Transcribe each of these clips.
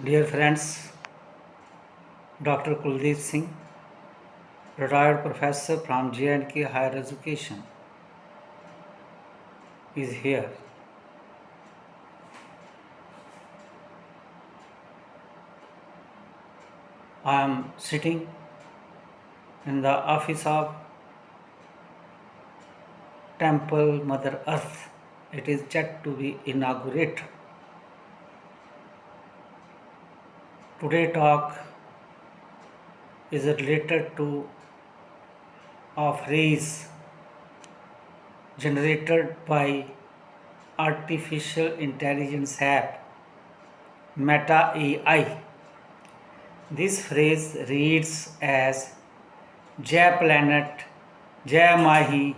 Dear friends, Dr. Kuldeep Singh, retired professor from J&K Higher Education, is here. I am sitting in the office of Temple Mother Earth. It is yet to be inaugurated. Today talk is related to a phrase generated by artificial intelligence app Meta AI. This phrase reads as Jai Planet, Jai Mahi,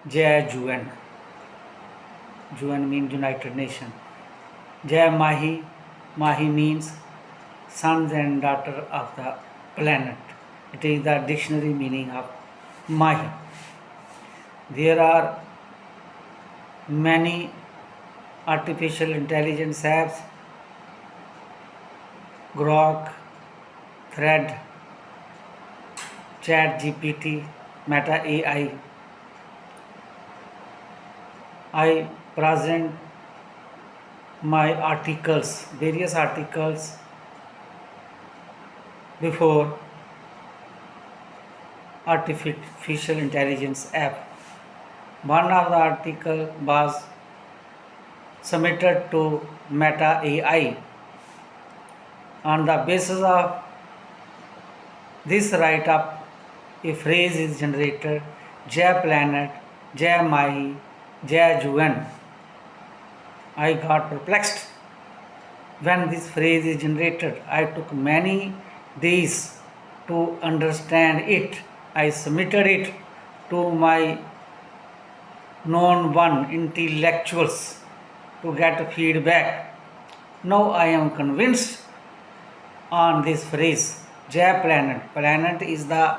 Jai UN. UN means United Nations. Jai Mahi. Mahi means sons and daughter of the planet. It is the dictionary meaning of Mahi. There are many artificial intelligence apps, Grok, Thread, Chat GPT, Meta AI. I present my articles, various articles before artificial intelligence app. One of the article was submitted to Meta AI. On the basis of this write-up, a phrase is generated, Jai Planet, Jai Mahi, Jai Juan. I got perplexed. When this phrase is generated, I took many days to understand it. I submitted it to my known one intellectuals to get feedback. Now I am convinced on this phrase, Jai Planet. Planet is the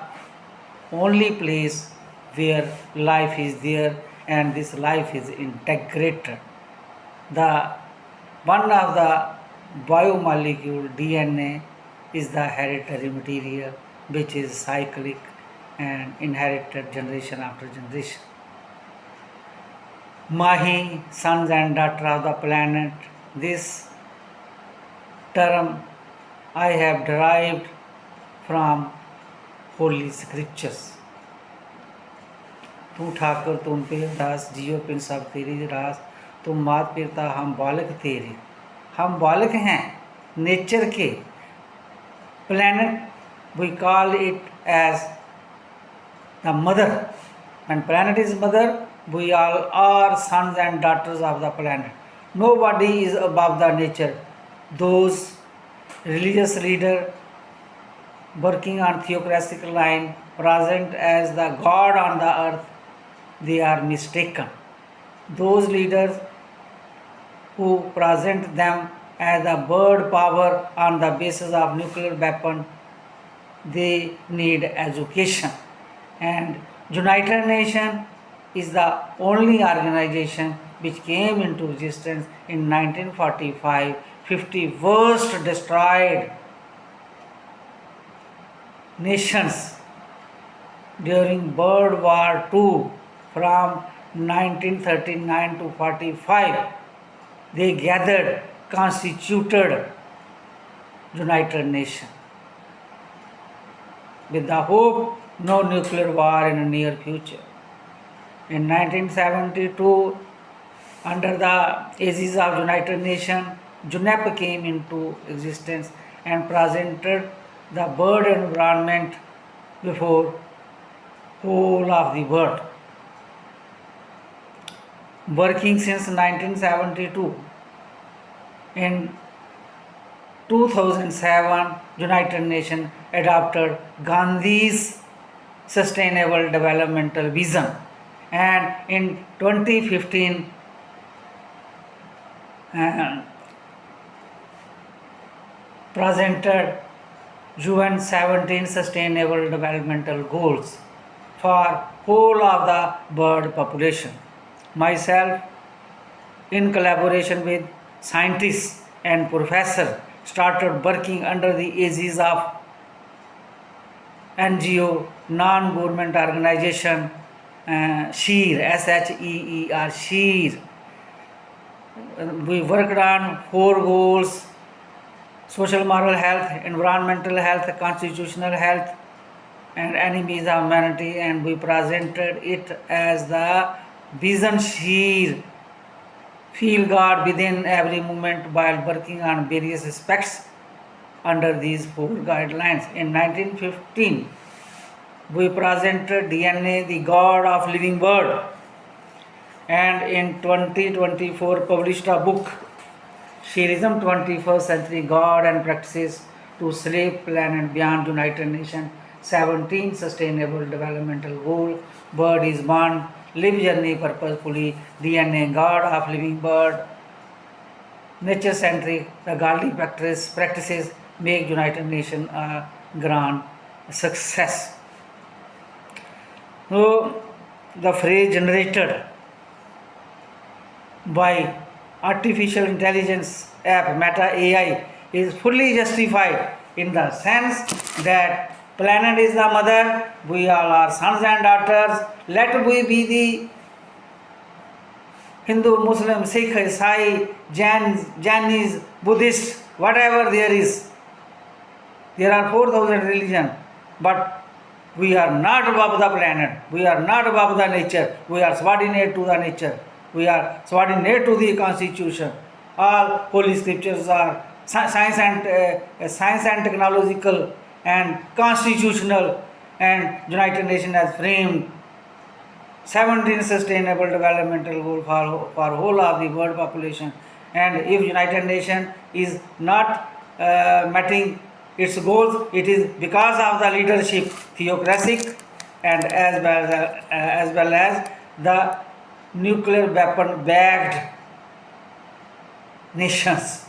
only place where life is there and this life is integrated. The one of the biomolecule DNA is the hereditary material which is cyclic and inherited generation after generation. Mahi, sons and daughter of the planet, this term I have derived from holy scriptures. तू ठाकुर तुम पे दास जियो pin सब तेरी रास तुम मात पिता हम बालक तेरे. हम बालक हैं नेचर के. Planet we call it as the mother. When planet is mother, we all are sons and daughters of the planet. Nobody is above the nature. Those religious leaders working on theocratic line, present as the God on the earth, they are mistaken. Those leaders who present them as the bird power on the basis of nuclear weapon, they need education. And United Nations is the only organization which came into existence in 1945. 50 worst destroyed nations during World War II from 1939 to 45. They gathered, constituted United Nations with the hope no nuclear war in the near future. In 1972, under the aegis of United Nations, UNEP came into existence and presented the bird environment before whole of the world. Working since 1972, in 2007, United Nations adopted Gandhi's Sustainable Developmental Vision, and in 2015, presented UN 17 Sustainable Developmental Goals for whole of the bird population. Myself, in collaboration with scientists and professors, started working under the aegis of NGO, non-government organization, SHEER, SHEER, SHEER. We worked on 4 goals: social moral health, environmental health, constitutional health, and enemies of humanity, and we presented it as the vision SHEER. Feel God within every moment while working on various aspects under these 4 guidelines. In 1915, we presented DNA, the God of living word, and in 2024 published a book, Sheerism 21st Century God and Practices to Slave Planet Beyond United Nations 17 Sustainable Developmental Goal. Bird is one, live journey purposefully, DNA, God of living bird, nature centric, the godly practices make United Nations a grand success. So, the phrase generated by artificial intelligence app Meta AI is fully justified in the sense that planet is the mother, we all are sons and daughters. Let we be the Hindu, Muslim, Sikh, Isai, Jainis, Buddhist, whatever there is. There are 4,000 religions, but we are not above the planet. We are not above the nature. We are subordinate to the nature. We are subordinate to the constitution. All holy scriptures are science and technological and constitutional, and United Nations has framed 17 sustainable developmental goals for whole of the world population. And if United Nations is not meeting its goals, it is because of the leadership, theocratic, and as well as the nuclear weapon backed nations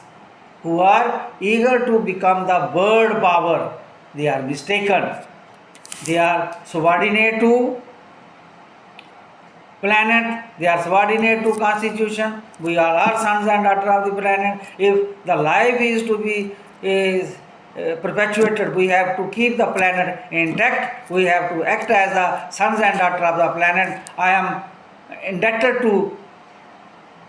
who are eager to become the world power. They are mistaken. They are subordinate to planet, they are subordinate to constitution. We all are sons and daughters of the planet. If the life is to be perpetuated, we have to keep the planet intact. We have to act as the sons and daughters of the planet. I am indebted to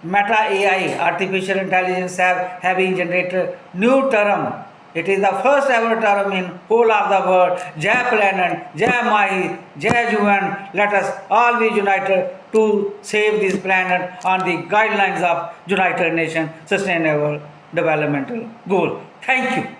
Meta AI, artificial intelligence, having generated new term. It is the first ever term in whole of the world. Jai planet, Jai Mahi, Jai Juvan. Let us all be united to save this planet on the guidelines of United Nations Sustainable Developmental Goal. Thank you.